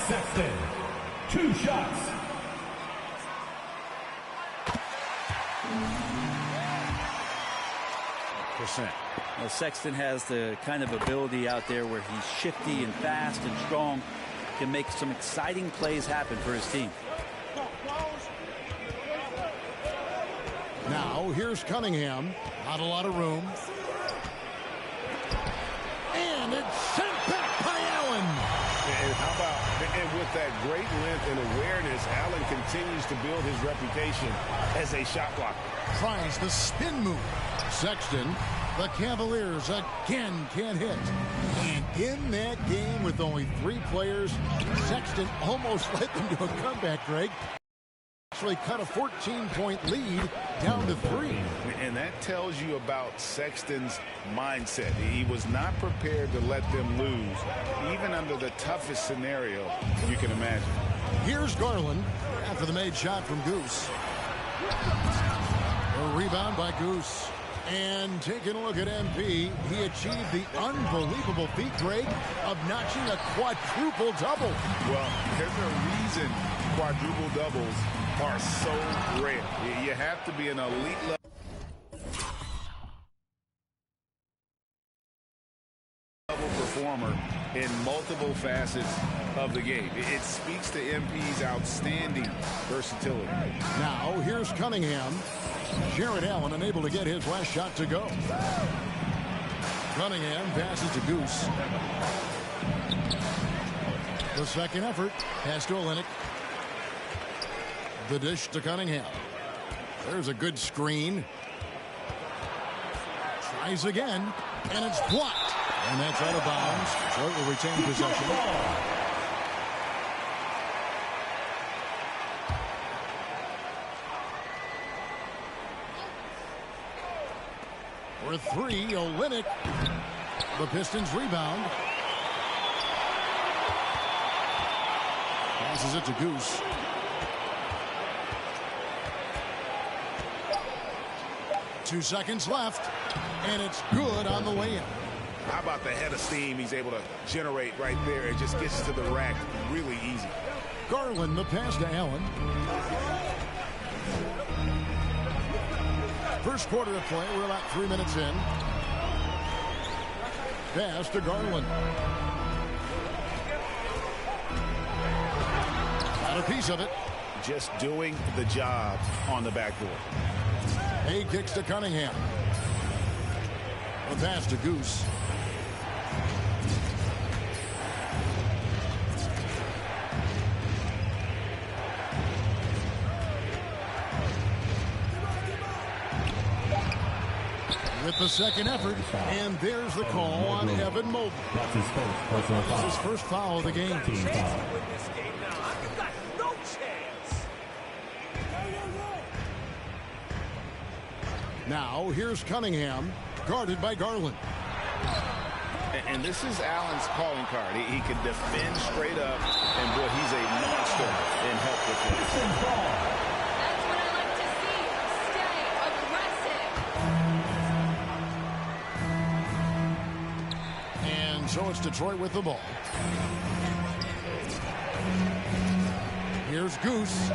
Sexton. 2 shots. Well, Sexton has the kind of ability out there where he's shifty and fast and strong, can make some exciting plays happen for his team. Now here's Cunningham. Not a lot of room. And it's sent back by Allen. And how about, and with that great length and awareness, Allen continues to build his reputation as a shot blocker. Tries the spin move. Sexton, the Cavaliers again can't hit. And in that game with only 3 players, Sexton almost led them to a comeback, Greg. Actually cut a 14-point lead down to 3. And that tells you about Sexton's mindset. He was not prepared to let them lose, even under the toughest scenario you can imagine. Here's Garland after the made shot from Goose. A rebound by Goose. And taking a look at MP, he achieved the unbelievable feat, Greg, of notching a quadruple double. Well, there's a reason quadruple doubles are so rare. You have to be an elite level performer in multiple facets of the game. It speaks to MP's outstanding versatility. Now here's Cunningham. Jared Allen unable to get his last shot to go. Cunningham passes to Goose. The second effort pass to Olynyk. The dish to Cunningham. There's a good screen. Tries again, and it's blocked. And that's out of bounds. Detroit will retain possession. For 3, Olynyk. The Pistons rebound. Passes it to Goose. Two seconds left, and it's good on the way in. How about the head of steam he's able to generate right there? It just gets to the rack really easy. Garland, the pass to Allen. First quarter of play, we're about 3 minutes in. Pass to Garland. Got a piece of it. Just doing the job on the backboard. He kicks to Cunningham. A pass to Goose. With the second effort, and there's the call on Evan Mobley. That's his first personal foul. His first foul of the game. Team foul. Now, here's Cunningham, guarded by Garland. And this is Allen's calling card. He can defend straight up, and boy, he's a monster in help with this. That's what I like to see. Stay aggressive. And so it's Detroit with the ball. Here's Goose.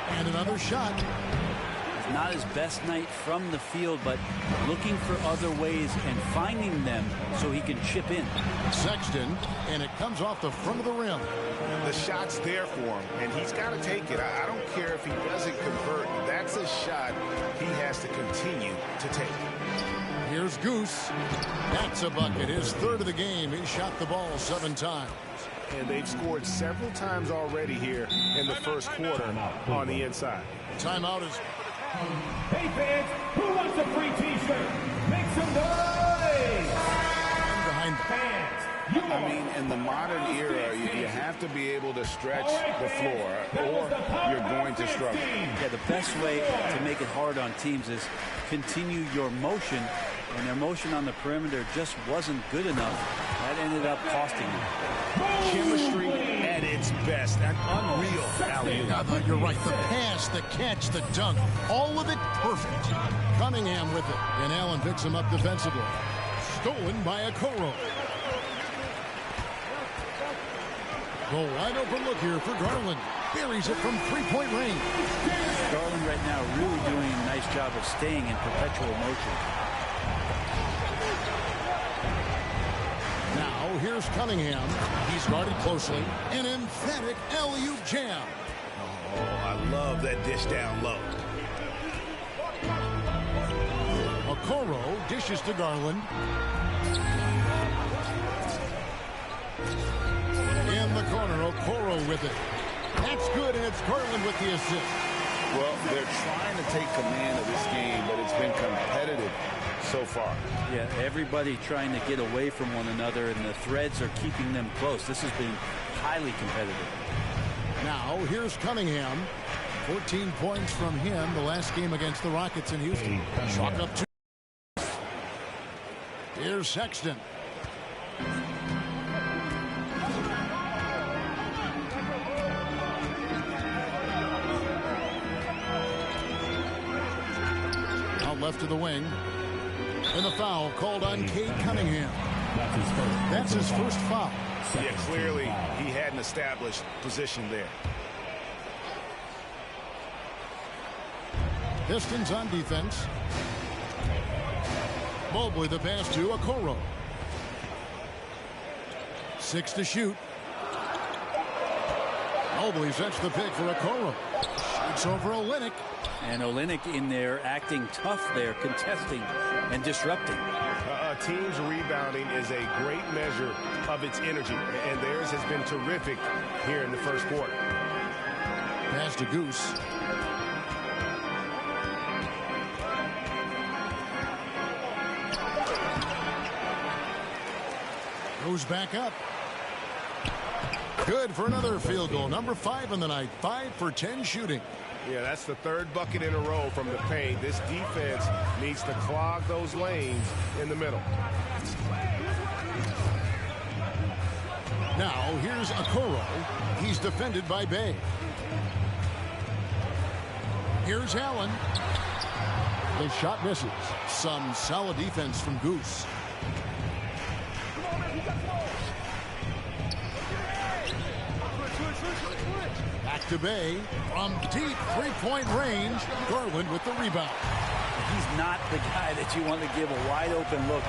And another shot. Not his best night from the field, but looking for other ways and finding them so he can chip in. Sexton, and it comes off the front of the rim. The shot's there for him, and he's got to take it. I don't care if he doesn't convert. That's a shot he has to continue to take. Here's Goose. That's a bucket. His third of the game. He shot the ball 7 times. And they've scored several times already here in the first quarter on the inside. Timeout is... Hey fans, who wants a free t-shirt? Make some noise! behind Fans, I mean, in the modern era, you have to be able to stretch the floor, or you're going to struggle. Yeah, the best way to make it hard on teams is continue your motion, and their motion on the perimeter just wasn't good enough. That ended up costing them. Chemistry at its best. An unreal alley-oop. You're right. The pass, the catch, the dunk, all of it perfect. Cunningham with it, and Allen picks him up defensively. Stolen by Okoro. The wide open look here for Garland. Buries it from three-point range. Garland right now really doing a nice job of staying in perpetual motion. Now here's Cunningham. He's guarded closely. An emphatic alley-oop jam. Oh, I love that dish down low. Okoro dishes to Garland. In the corner, Okoro with it. That's good, and it's Garland with the assist. Well, they're trying to take command of this game, but it's been competitive so far. Yeah, everybody trying to get away from one another, and the threads are keeping them close. This has been highly competitive. Now, here's Cunningham. 14 points from him the last game against the Rockets in Houston. Chalk up two. Here's Sexton. Out left to the wing. And the foul called on Cade Cunningham. That's his first foul. Yeah, clearly he had an established position there. Pistons on defense. Mobley the pass to Okoro. 6 to shoot. Mobley sets the pick for Okoro. Shoots over Olynyk. And Olynyk in there acting tough there, contesting and disrupting. A team's rebounding is a great measure of its energy, and theirs has been terrific here in the first quarter. Pass to Goose. Goes back up. Good for another field goal. Number 5 in the night. 5 for 10 shooting. Yeah, that's the third bucket in a row from the paint. This defense needs to clog those lanes in the middle. Now, here's Okoro. He's defended by Bay. Here's Allen. The shot misses. Some solid defense from Goose. Back to Bay. From deep three-point range. Garland with the rebound. He's not the guy that you want to give a wide open look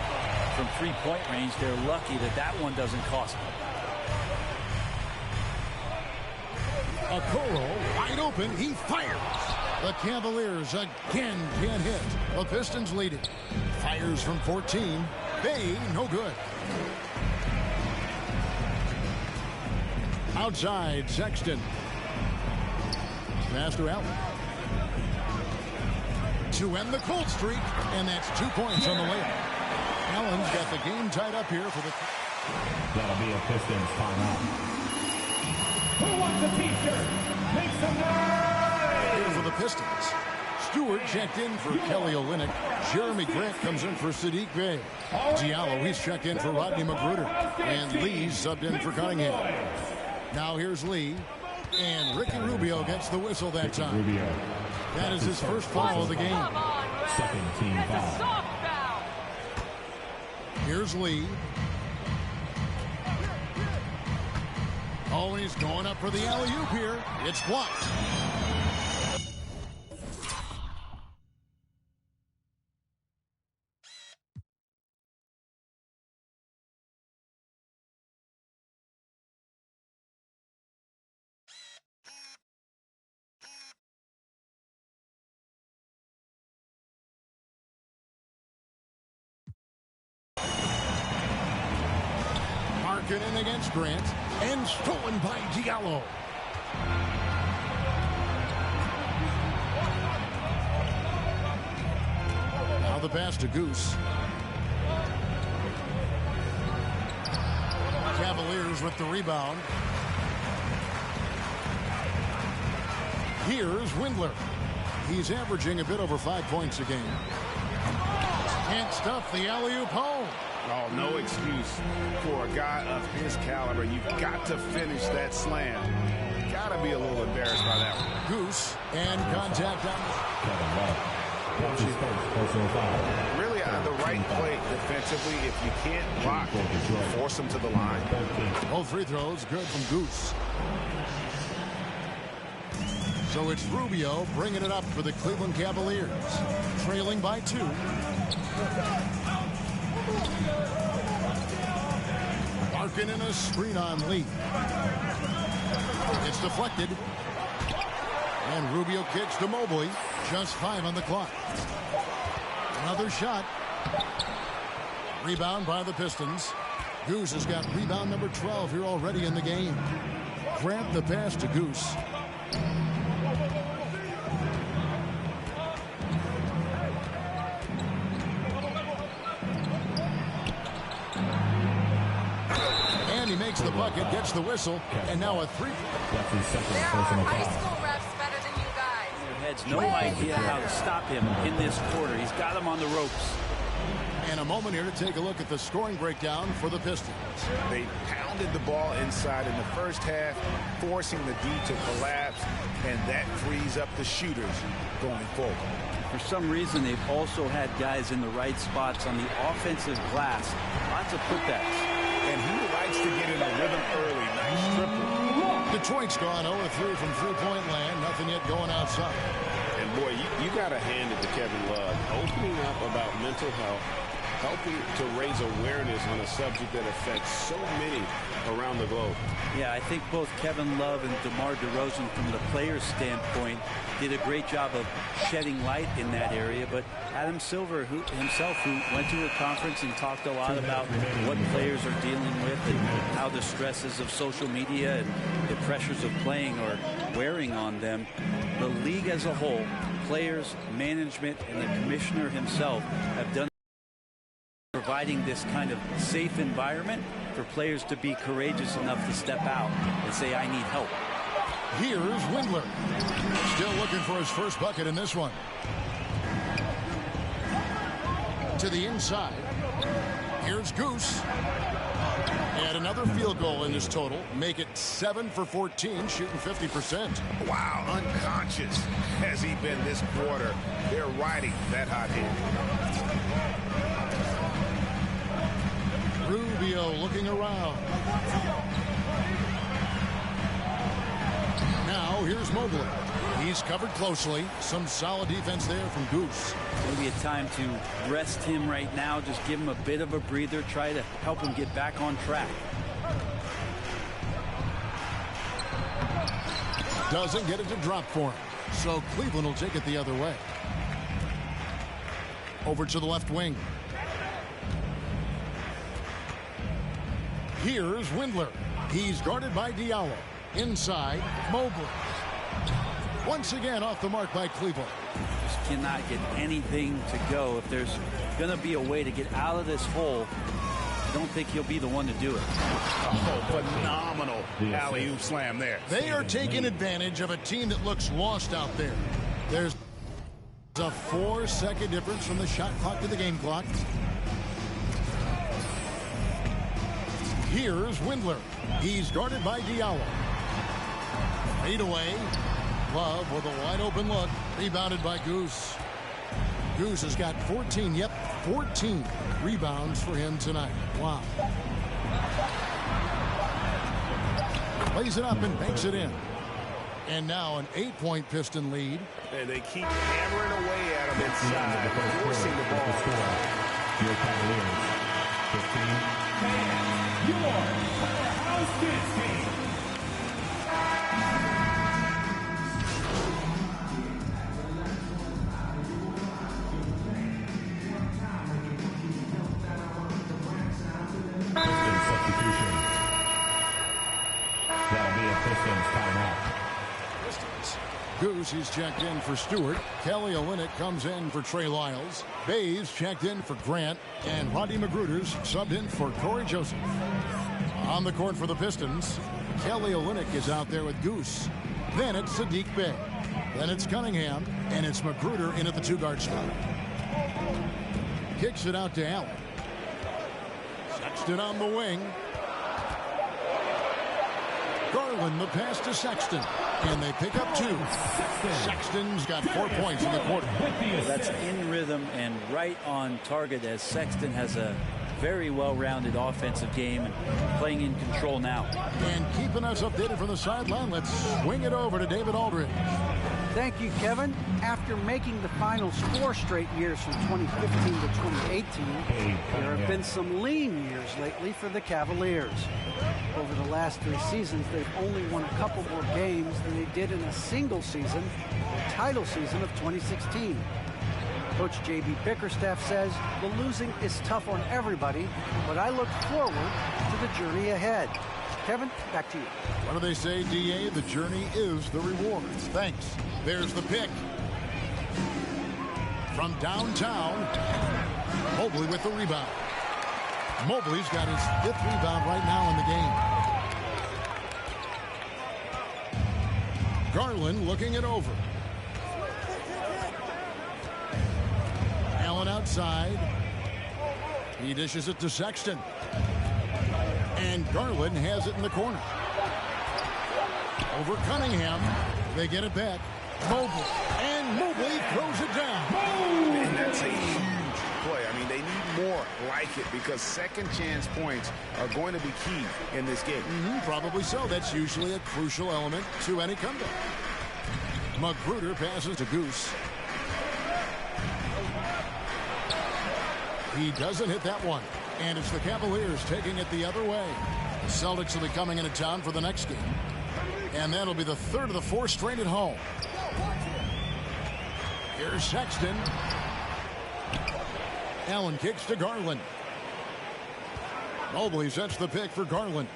from three-point range. They're lucky that that one doesn't cost them. Okoro wide open. He fires. The Cavaliers again can't hit. The Pistons lead it. Fires from 14. Bay, no good. Outside, Sexton. Pass to Allen. To end the cold streak, and that's 2 points on the layup. Allen's got the game tied up here for the... That'll be a Pistons timeout. Who wants a t-shirt? Make some noise! Here for the Pistons. Stewart checked in for Kelly Olynyk. Jeremy Grant comes in for Sadiq Bey. Diallo, he's checked in for Rodney Magruder. And Lee's subbed in for Cunningham. Now here's Lee. And Ricky Rubio gets the whistle that time. Rubio. That is his first foul of the game. Second team foul. Here's Lee. Oh, he's going up for the alley-oop here. It's blocked. In against Grant, and stolen by Diallo. Now the pass to Goose. Cavaliers with the rebound. Here's Windler. He's averaging a bit over 5 points a game. Can't stuff the alley-oop home. Oh, no excuse for a guy of his caliber. You've got to finish that slam. Got to be a little embarrassed by that one. Goose and contact on. Really, the right play defensively. If you can't block, force them to the line. Both free throws good from Goose. So it's Rubio bringing it up for the Cleveland Cavaliers, trailing by 2. Larkin in a screen on lead. It's deflected. And Rubio kicks to Mobley. Just 5 on the clock. Another shot. Rebound by the Pistons. Goose has got rebound number 12 here already in the game. Grant the pass to Goose. And he makes the bucket, gets the whistle, and now a 3. There are high school refs better than you guys. Has no idea how to stop him in this quarter. He's got him on the ropes. And a moment here to take a look at the scoring breakdown for the Pistons. They pounded the ball inside in the first half, forcing the D to collapse, and that frees up the shooters going forward. For some reason, they've also had guys in the right spots on the offensive glass. Lots of putbacks. And he likes to get in a rhythm early. Nice triple. Detroit's gone 0-3 from three-point land. Nothing yet going outside. And boy, you got to hand it to Kevin Love. Opening up about mental health, helping to raise awareness on a subject that affects so many around the globe. Yeah, I think both Kevin Love and DeMar DeRozan, from the player's standpoint, did a great job of shedding light in that area. But Adam Silver who went to a conference and talked a lot about what players are dealing with and how the stresses of social media and the pressures of playing are wearing on them. The league as a whole, players, management, and the commissioner himself have done providing this kind of safe environment for players to be courageous enough to step out and say, I need help. Here's Windler. Still looking for his first bucket in this one. To the inside. Here's Goose. And another field goal in this total. Make it 7 for 14, shooting 50%. Wow, unconscious has he been this quarter. They're riding that hot hand. Rubio looking around. Now here's Mobley. He's covered closely. Some solid defense there from Goose. Maybe a time to rest him right now. Just give him a bit of a breather. Try to help him get back on track. Doesn't get it to drop for him. So Cleveland will take it the other way. Over to the left wing. Here's Windler. He's guarded by Diallo. Inside, Mobley. Once again off the mark by Cleveland. Just cannot get anything to go. If there's going to be a way to get out of this hole, I don't think he'll be the one to do it. Oh, phenomenal alley-oop slam there. They are taking advantage of a team that looks lost out there. There's a 4-second difference from the shot clock to the game clock. Here's Windler. He's guarded by Diallo. Fade away. Love with a wide open look. Rebounded by Goose. Goose has got 14 rebounds for him tonight. Wow. Lays it up and banks it in. And now an 8-point Piston lead. And they keep hammering away at him inside, forcing the ball. Your Cavaliers, 15. Your powerhouse dance team. Pistons substitution. That'll be a Pistons timeout. Goose, he's checked in for Stewart. Kelly Olynyk comes in for Trey Lyles. Bays checked in for Grant. And Rodney Magruder's subbed in for Corey Joseph. On the court for the Pistons, Kelly Olynyk is out there with Goose. Then it's Sadiq Bey. Then it's Cunningham. And it's Magruder in at the 2-guard spot. Kicks it out to Allen. Sexton on the wing. Garland, the pass to Sexton. And they pick up 2. Sexton's got 4 points in the quarter. That's in rhythm and right on target, as Sexton has a very well-rounded offensive game and playing in control now. And keeping us updated from the sideline, let's swing it over to David Aldridge. Thank you, Kevin. After making the finals 4 straight years from 2015 to 2018, there have been some lean years lately for the Cavaliers. Over the last 3 seasons, they've only won a couple more games than they did in a single season, the title season of 2016. Coach J.B. Bickerstaff says the losing is tough on everybody, but I look forward to the journey ahead. Kevin, back to you. What do they say, D.A.? The journey is the reward. Thanks. There's the pick. From downtown, Mobley with the rebound. Mobley's got his 5th rebound right now in the game. Garland looking it over. Allen outside. He dishes it to Sexton. And Garland has it in the corner. Over Cunningham. They get it back. Mobley. And Mobley throws it down. And that's a huge play. I mean, they need more like it because second chance points are going to be key in this game. Probably so. That's usually a crucial element to any comeback. Magruder passes to Goose. He doesn't hit that one. And it's the Cavaliers taking it the other way. The Celtics will be coming into town for the next game. And that'll be the 3rd of the 4 straight at home. Here's Sexton. Allen kicks to Garland. Mobley sets the pick for Garland.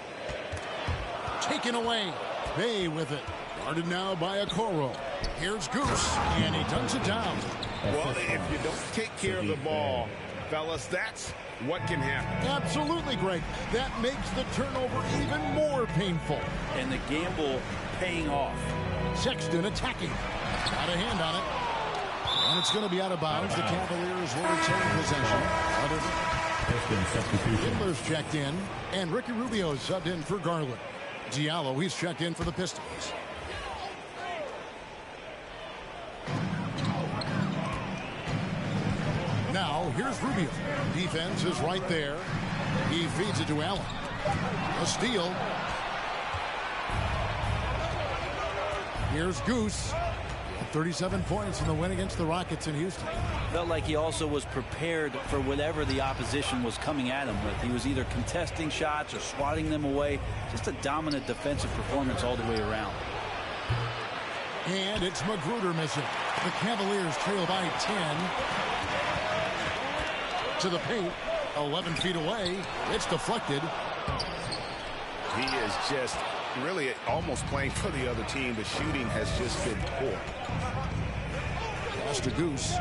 Taken away. Bay with it. Guarded now by Okoro. Here's Goose. And he dunks it down. Well, if you don't take care of the ball, fellas, that's what can happen. Absolutely, Greg. That makes the turnover even more painful. And the gamble paying off. Sexton attacking. Got a hand on it. And it's going to be out of bounds. The Cavaliers will retain possession. Hitler's checked in. And Ricky Rubio is subbed in for Garland. Diallo, he's checked in for the Pistons. Now, here's Rubio. Defense is right there. He feeds it to Allen. A steal. Here's Goose. 37 points in the win against the Rockets in Houston. Felt like he also was prepared for whatever the opposition was coming at him with. He was either contesting shots or swatting them away. Just a dominant defensive performance all the way around. And it's Magruder missing. The Cavaliers trail by 10. To the paint, 11 feet away. It's deflected. He is just really almost playing for the other team. The shooting has just been poor. Pass to Goose.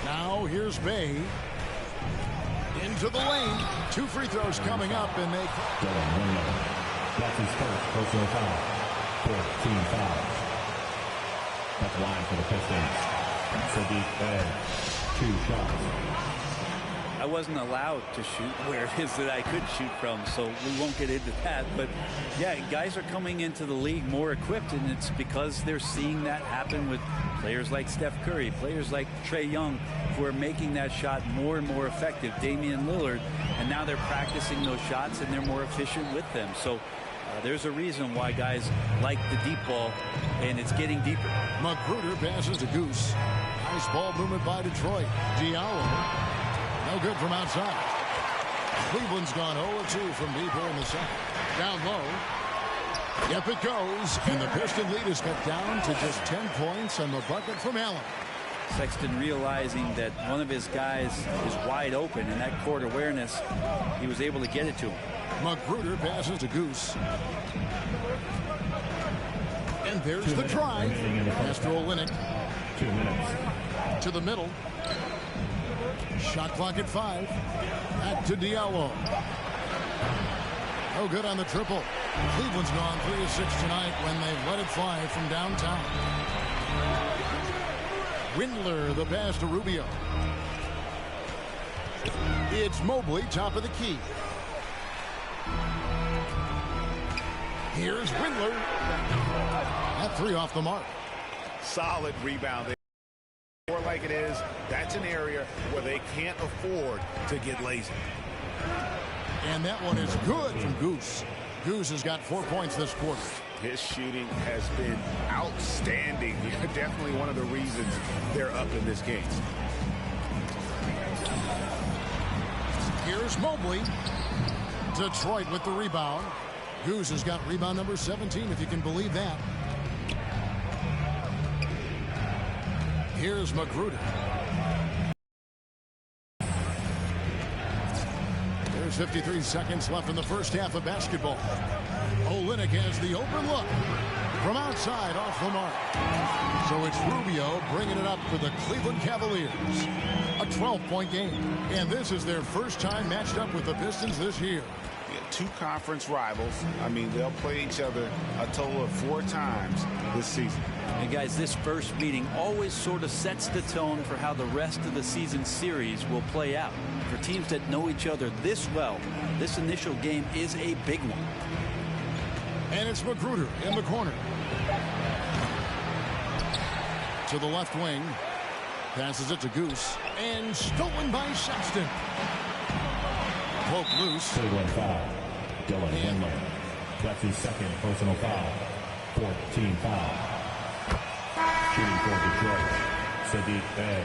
Now here's Bay. Into the lane. 2 free throws coming up, and they... That's his first personal foul. 14 fouls. That's line for the Pistons. Sadiq Bey, 2 shots. I wasn't allowed to shoot where it is that I could shoot from, so we won't get into that. But yeah, guys are coming into the league more equipped, and it's because they're seeing that happen with players like Steph Curry, players like Trae Young, who are making that shot more and more effective, Damian Lillard, and now they're practicing those shots and they're more efficient with them. So there's a reason why guys like the deep ball, and it's getting deeper. Magruder passes to Goose. Nice ball movement by Detroit. Diallo. No good from outside. Cleveland's gone 0-2 from deep here in the second. Down low. Yep, it goes. And the Piston lead is cut down to just 10 points on the bucket from Allen. Sexton realizing that one of his guys is wide open, and that court awareness, he was able to get it to him. Magruder passes to Goose. And there's the drive. Pass to Olynyk. 2 minutes. To the middle. Shot clock at 5. Back to Diallo. No good on the triple. Cleveland's gone 3 of 6 tonight when they've let it fly from downtown. Windler, the pass to Rubio. It's Mobley, top of the key. Here's Windler. That three off the mark. Solid rebound there. More like it is, that's an area where they can't afford to get lazy. And that one is good from Goose. Goose has got 4 points this quarter. His shooting has been outstanding. Definitely one of the reasons they're up in this game. Here's Mobley. Detroit with the rebound. Goose has got rebound number 17, if you can believe that. Here's Magruder. There's 53 seconds left in the first half of basketball. Olynyk has the open look. From outside, off the mark. So it's Rubio bringing it up for the Cleveland Cavaliers. A 12-point game. And this is their first time matched up with the Pistons this year. Two conference rivals. I mean, they'll play each other a total of 4 times this season. And guys, this first meeting always sort of sets the tone for how the rest of the season series will play out. For teams that know each other this well, this initial game is a big one. And it's Magruder in the corner. To the left wing. Passes it to Goose. And stolen by Sexton. Poke loose. Cleveland foul. Dylan Windler. That's his second personal foul. 14 foul. Shooting for Detroit. Sadiq Bey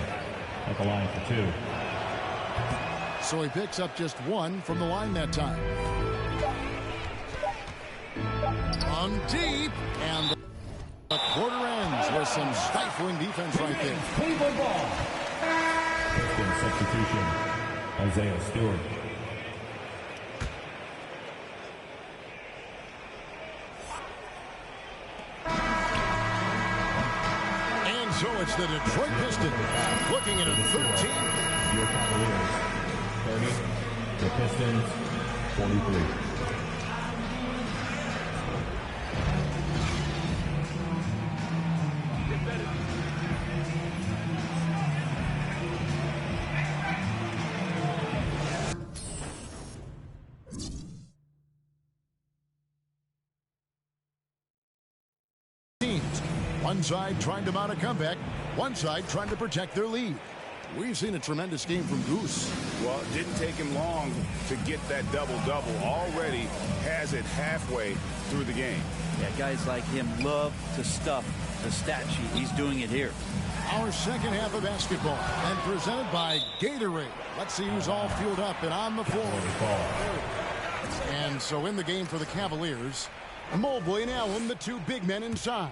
at the line for 2. So he picks up just 1 from the line that time. On deep. And the quarter ends with some stifling defense right there. Cleveland ball. Pistons substitution. Isaiah Stewart. So it's the Detroit Pistons looking at a 13. Your Cavaliers 30. The Pistons 43. One side trying to mount a comeback, one side trying to protect their lead. We've seen a tremendous game from Goose. Well, it didn't take him long to get that double-double. Already has it halfway through the game. Yeah, guys like him love to stuff the stat sheet. He's doing it here. Our second half of basketball, and presented by Gatorade. Let's see who's all fueled up and on the floor. And so in the game for the Cavaliers, Mobley and Allen, the 2 big men inside.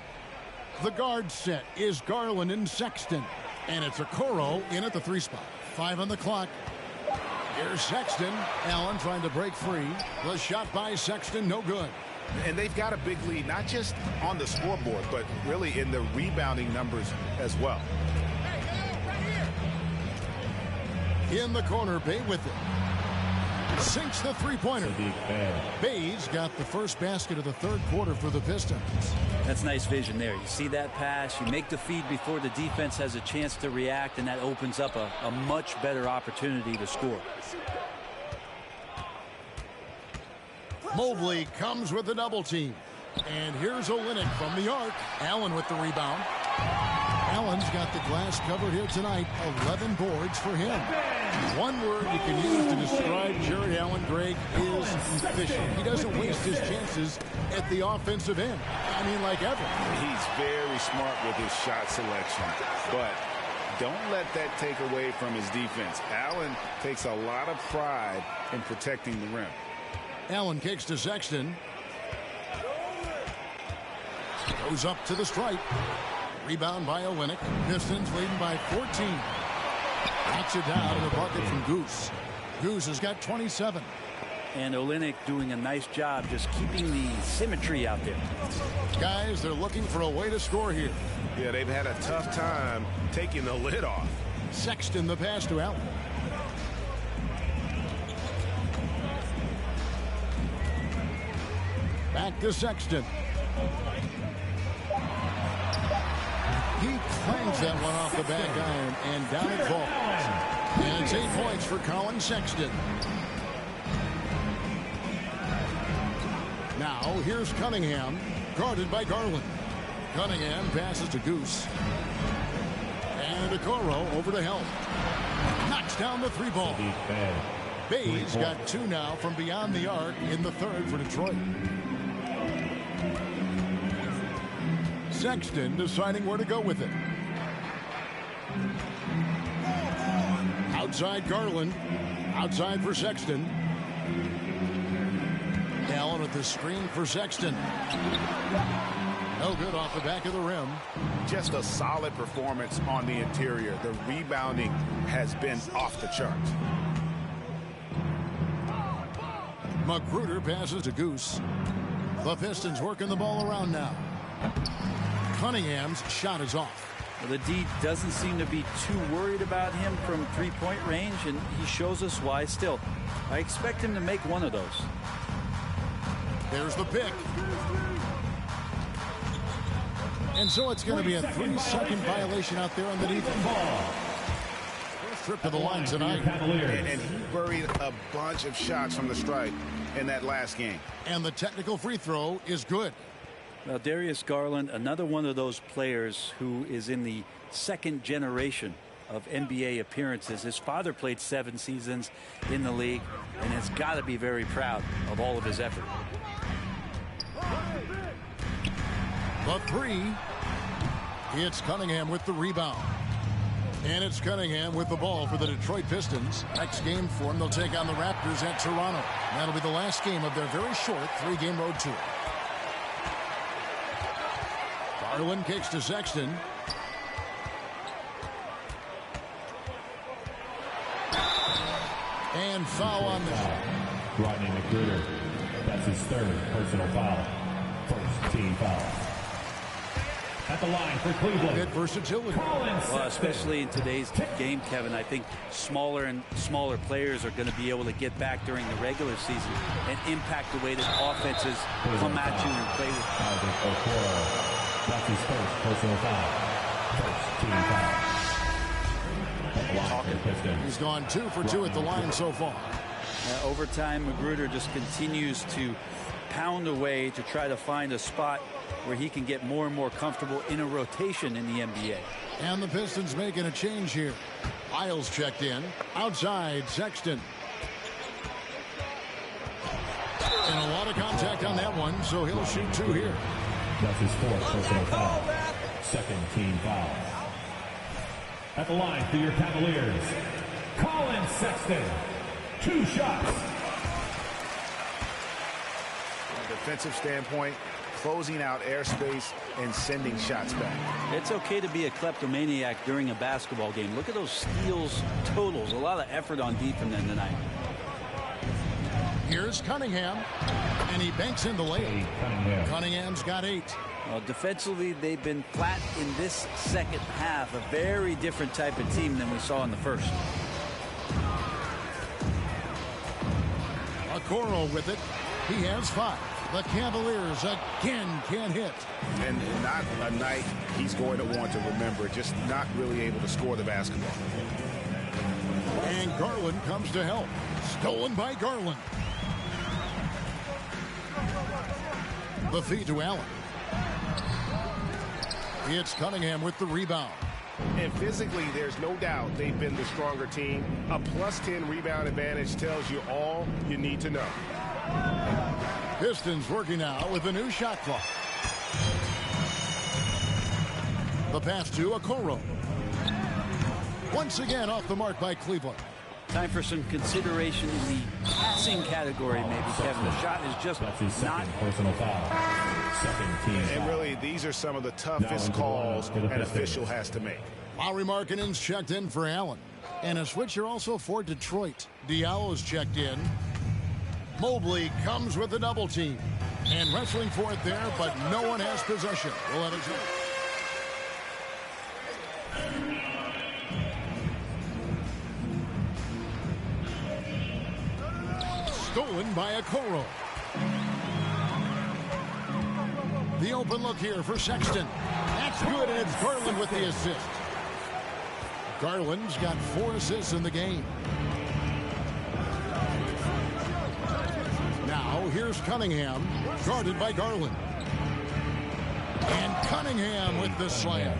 The guard set is Garland and Sexton. And it's Okoro in at the 3 spot. 5 on the clock. Here's Sexton. Allen trying to break free. The shot by Sexton, no good. And they've got a big lead, not just on the scoreboard, but really in the rebounding numbers as well. In the corner, Bey with it. Sinks the three-pointer. Bay's got the first basket of the third quarter for the Pistons. That's nice vision there. You see that pass, you make the feed before the defense has a chance to react, and that opens up a much better opportunity to score. Mobley comes with the double team. And here's Olynyk from the arc. Allen with the rebound. Allen's got the glass covered here tonight. 11 boards for him. One word you can use to describe Jared Allen, Greg, is efficient. He doesn't waste his chances at the offensive end. I mean, like ever. He's very smart with his shot selection, but don't let that take away from his defense. Allen takes a lot of pride in protecting the rim. Allen kicks to Sexton. Goes up to the stripe. Rebound by Olynyk. Pistons leading by 14. Knocks it down in a bucket from Goose. Goose has got 27. And Olynyk doing a nice job just keeping the symmetry out there. Guys, they're looking for a way to score here. Yeah, they've had a tough time taking the lid off. Sexton the pass to Allen. Back to Sexton. He clangs that one off the back iron, and down it falls. And it's 8 points for Colin Sexton. Now here's Cunningham, guarded by Garland. Cunningham passes to Goose. And Okoro over to help. Knocks down the three ball. Bay's got 2 now from beyond the arc in the third for Detroit. Sexton deciding where to go with it. Outside Garland. Outside for Sexton. Allen at the screen for Sexton. No good off the back of the rim. Just a solid performance on the interior. The rebounding has been off the charts. Magruder passes to Goose. The Pistons working the ball around now. Cunningham's shot is off. Well, the D doesn't seem to be too worried about him from three-point range, and he shows us why still. I expect him to make one of those. There's the pick. And so it's going to be a 3-second violation out there underneath the ball. Trip to the line tonight. And he buried a bunch of shots from the stripe in that last game. And the technical free throw is good. Now, Darius Garland, another one of those players who is in the second generation of NBA appearances. His father played 7 seasons in the league and has got to be very proud of all of his effort. The 3. It's Cunningham with the rebound. And it's Cunningham with the ball for the Detroit Pistons. Next game for them, they'll take on the Raptors at Toronto. That'll be the last game of their very short 3-game road tour. Garland kicks to Sexton. And foul on the Rodney Magruder. That's his 3rd personal foul. First team foul. At the line for Cleveland. Good versatility. Well, especially in today's game, Kevin, I think smaller and smaller players are going to be able to get back during the regular season and impact the way that offenses come at you and play with. That's his 1st personal foul. First team foul. He's gone 2 for 2 at the line so far. Over time, Magruder just continues to pound away to try to find a spot where he can get more and more comfortable in a rotation in the NBA. And the Pistons making a change here. Isles checked in. Outside, Sexton. And a lot of contact on that one, so he'll shoot 2 here. That's his 4th personal foul. 2nd team foul. At the line for your Cavaliers, Colin Sexton. 2 shots. From a defensive standpoint, closing out airspace and sending shots back. It's okay to be a kleptomaniac during a basketball game. Look at those steals totals. A lot of effort on D from them tonight. Here's Cunningham, and he banks in the lane. Cunningham's got 8. Well, defensively, they've been flat in this second half. A very different type of team than we saw in the first. Okoro with it. He has 5. The Cavaliers again can't hit. And not a night he's going to want to remember. Just not really able to score the basketball. And Garland comes to help. Stolen by Garland. The feed to Allen. It's Cunningham with the rebound. And physically, there's no doubt they've been the stronger team. A +10 rebound advantage tells you all you need to know. Pistons working now with a new shot clock. The pass to Okoro. Once again off the mark by Cleveland. Time for some consideration in the passing category, maybe, Kevin. The shot is just That's his not. 2nd personal foul. 2nd team foul. And really, these are some of the toughest calls an official has to make. Lauri Markkanen's checked in for Allen. And a switcher also for Detroit. Diallo's checked in. Mobley comes with the double team. And wrestling for it there, but no one has possession. We'll let it go. Stolen by Okoro. The open look here for Sexton. That's good, and it's Garland with the assist. Garland's got 4 assists in the game. Now, here's Here's Cunningham, guarded by Garland. And Cunningham with the slam.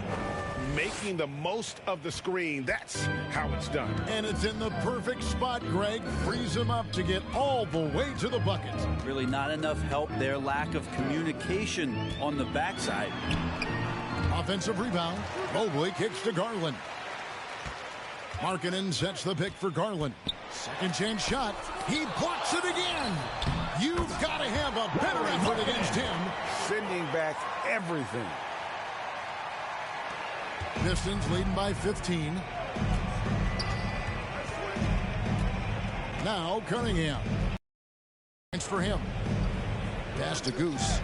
Making the most of the screen. That's how it's done. And it's in the perfect spot, Greg. Frees him up to get all the way to the bucket. Really not enough help there. Lack of communication on the backside. Offensive rebound. Mobley kicks to Garland. Markkanen sets the pick for Garland. Second chance shot. He blocks it again. You've got to have a better effort against him. Sending back everything. Pistons leading by 15. Now Cunningham. It's for him. Pass to Goose.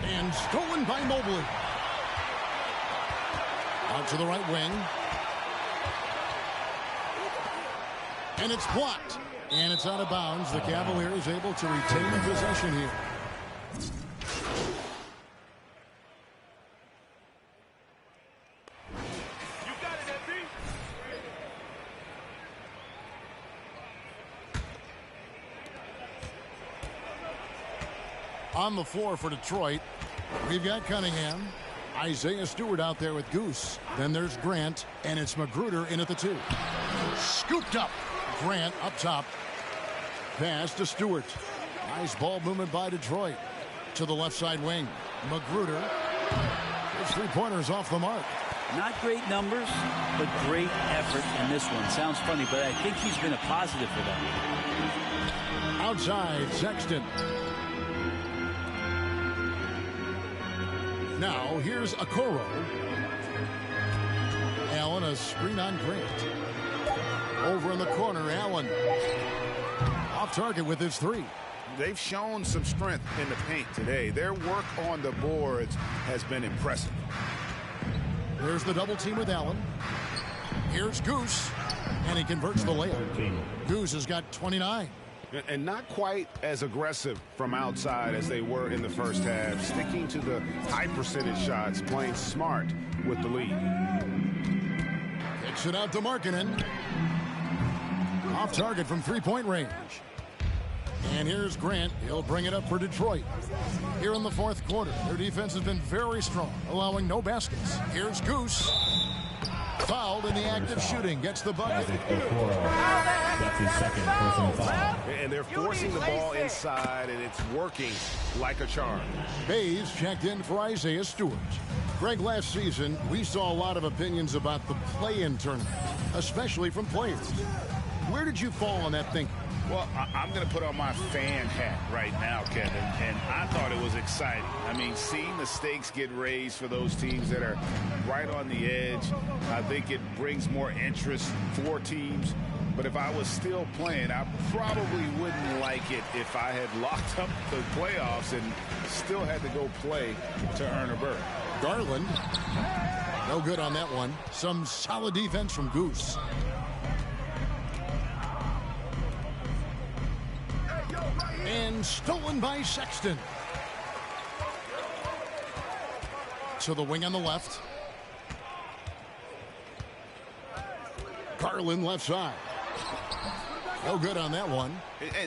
And stolen by Mobley. Out to the right wing. And it's blocked. And it's out of bounds. The Cavaliers able to retain possession here. On the floor for Detroit, we've got Cunningham. Isaiah Stewart out there with Goose. Then there's Grant, and it's Magruder in at the 2. Scooped up. Grant up top. Pass to Stewart. Nice ball movement by Detroit. To the left side wing. Magruder. His three-pointers off the mark. Not great numbers, but great effort in this one. Sounds funny, but I think he's been a positive for them. Outside, Sexton. Now, here's Okoro. Allen, a screen on Grant. Over in the corner, Allen. Off target with his 3. They've shown some strength in the paint today. Their work on the boards has been impressive. There's the double team with Allen. Here's Goose. And he converts the layup. Goose has got 29. And not quite as aggressive from outside as they were in the first half. Sticking to the high percentage shots, playing smart with the lead. Kicks it out to Markkanen. Off target from three-point range. And here's Grant. He'll bring it up for Detroit. Here in the fourth quarter, their defense has been very strong, allowing no baskets. Here's Goose. Fouled in the act of shooting. Gets the bucket. That's his second personal foul. And they're forcing the ball inside, and it's working like a charm. Bays checked in for Isaiah Stewart. Greg, last season, we saw a lot of opinions about the play-in tournament, especially from players. Where did you fall on that thinking? Well, I'm going to put on my fan hat right now, Kevin, and I thought it was exciting. I mean, seeing the stakes get raised for those teams that are right on the edge, I think it brings more interest for teams. But if I was still playing, I probably wouldn't like it if I had locked up the playoffs and still had to go play to earn a berth. Garland, no good on that one. Some solid defense from Goose. And stolen by Sexton. To the wing on the left. Garland left side. No good on that one.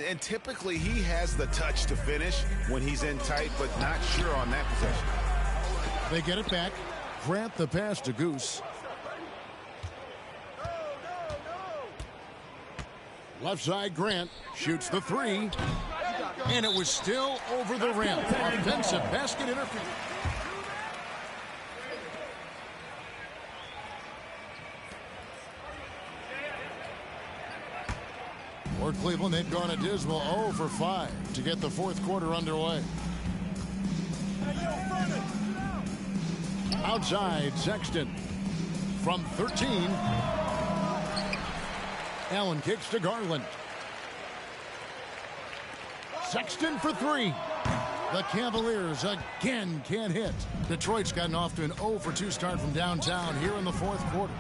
And typically he has the touch to finish when he's in tight, but not sure on that possession. They get it back. Grant the pass to Goose. Left side, Grant shoots the 3. And it was still over the rim. Offensive basket interference. For Cleveland, they've gone a dismal 0 for 5 to get the fourth quarter underway. Outside, Sexton from 13. Allen kicks to Garland. Sexton for 3. The Cavaliers again can't hit. Detroit's gotten off to an 0 for 2 start from downtown here in the fourth quarter.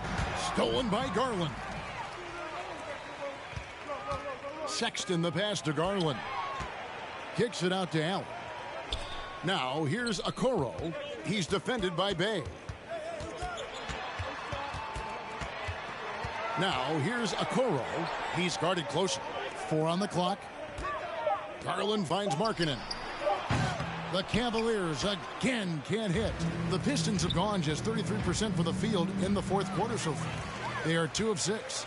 Stolen by Garland. Sexton the pass to Garland. Kicks it out to Allen. Now here's Okoro. He's defended by Bay. Now here's Okoro. He's guarded closely. 4 on the clock. Garland finds Markkanen. The Cavaliers again can't hit. The Pistons have gone just 33% for the field in the fourth quarter so far. They are 2 of 6.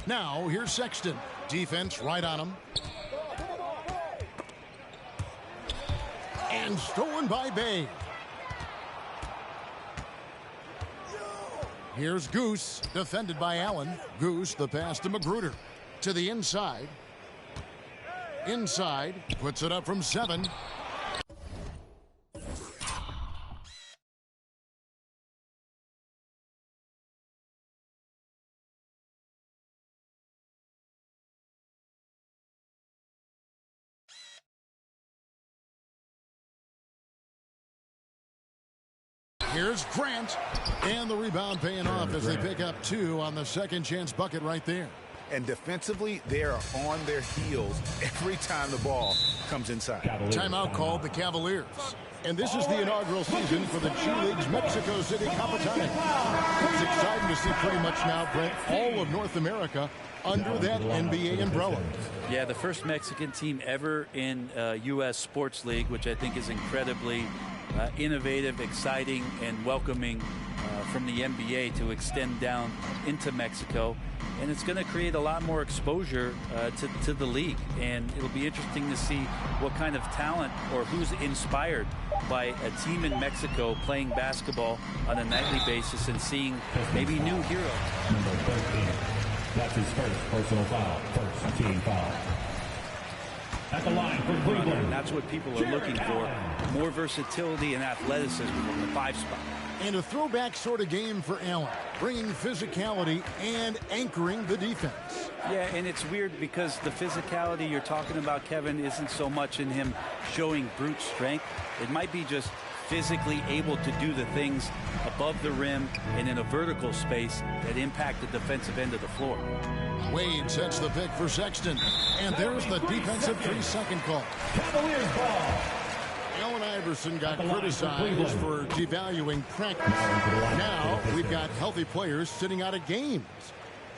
Now, here's Sexton. Defense right on him. And stolen by Bay. Here's Goose, defended by Allen. Goose, the pass to Magruder. To the inside. Inside, puts it up from 7. Here's Grant, and the rebound paying off as they pick up 2 on the second chance bucket right there. And defensively, they are on their heels every time the ball comes inside. Timeout called the Cavaliers. And this is the inaugural season for the G League's Mexico City Capitani. It's exciting to see pretty much now, Brent, all of North America under that NBA umbrella. Yeah, the first Mexican team ever in U.S. Sports League, which I think is incredibly innovative, exciting, and welcoming from the NBA to extend down into Mexico. And it's going to create a lot more exposure to the league. And it'll be interesting to see what kind of talent or who's inspired by a team in Mexico playing basketball on a nightly basis and seeing maybe new heroes. Number 13. That's his first personal foul. First team foul. At the line for Cleveland. That's what people are looking for. More versatility and athleticism from the 5 spot. And a throwback sort of game for Allen, bringing physicality and anchoring the defense. Yeah, and it's weird because the physicality you're talking about, Kevin, isn't so much in him showing brute strength. It might be just physically able to do the things above the rim and in a vertical space that impact the defensive end of the floor. Wade sets the pick for Sexton, and there's the defensive 3-second call. Cavaliers ball. Allen Iverson got criticized for devaluing practice. Now we've got healthy players sitting out of games.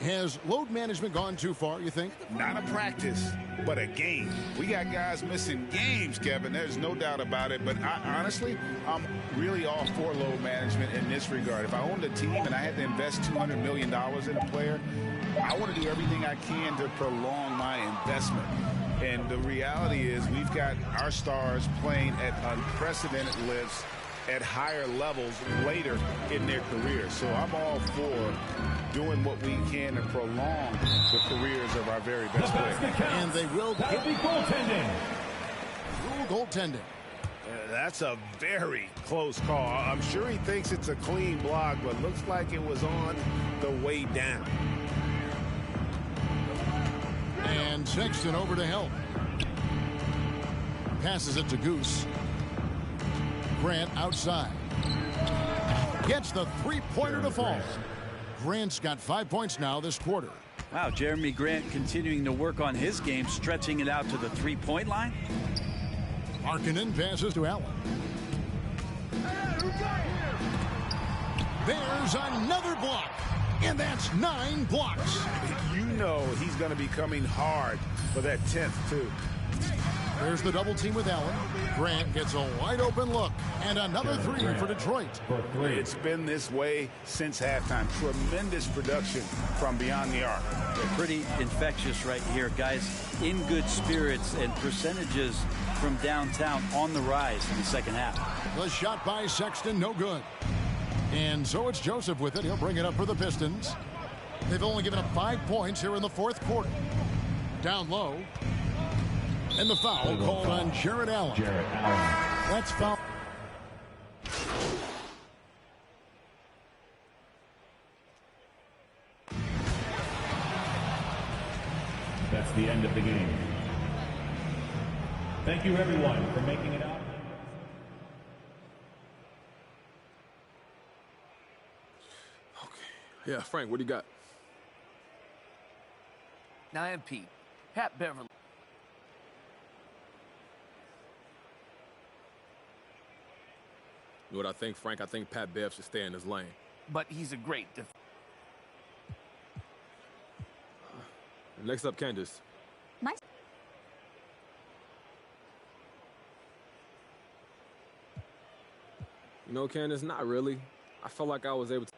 Has load management gone too far, you think? Not a practice, but a game. We got guys missing games, Kevin. There's no doubt about it. But honestly, I'm really all for load management in this regard. If I owned a team and I had to invest $200 million in a player, I want to do everything I can to prolong my investment. And the reality is we've got our stars playing at unprecedented lifts at higher levels later in their career. So I'm all for doing what we can to prolong the careers of our very best players. And they will get goaltending. Rule goaltending. That's a very close call. I'm sure he thinks it's a clean block, but looks like it was on the way down. And Sexton over to help. Passes it to Goose. Grant outside. Gets the three-pointer to fall. Grant's got 5 points now this quarter. Wow, Jeremy Grant continuing to work on his game, stretching it out to the three-point line. Markkanen passes to Allen. There's another block. And that's 9 blocks. You know he's going to be coming hard for that 10th, too. There's the double team with Allen. Grant gets a wide open look. And another three for Detroit. It's been this way since halftime. Tremendous production from beyond the arc. They're pretty infectious right here, guys. In good spirits and percentages from downtown on the rise in the second half. The shot by Sexton, no good. And so it's Joseph with it. He'll bring it up for the Pistons. They've only given up 5 points here in the fourth quarter. Down low. And the foul called on Jarrett Allen. That's foul. That's the end of the game. Thank you, everyone, for making it out. Yeah, Frank, what do you got? Now I'm Pete. Pat Beverly. You know what I think, Frank? I think Pat Bev should stay in his lane. But he's a great Next up, Candace. Nice. You know, Candace, not really. I felt like I was able to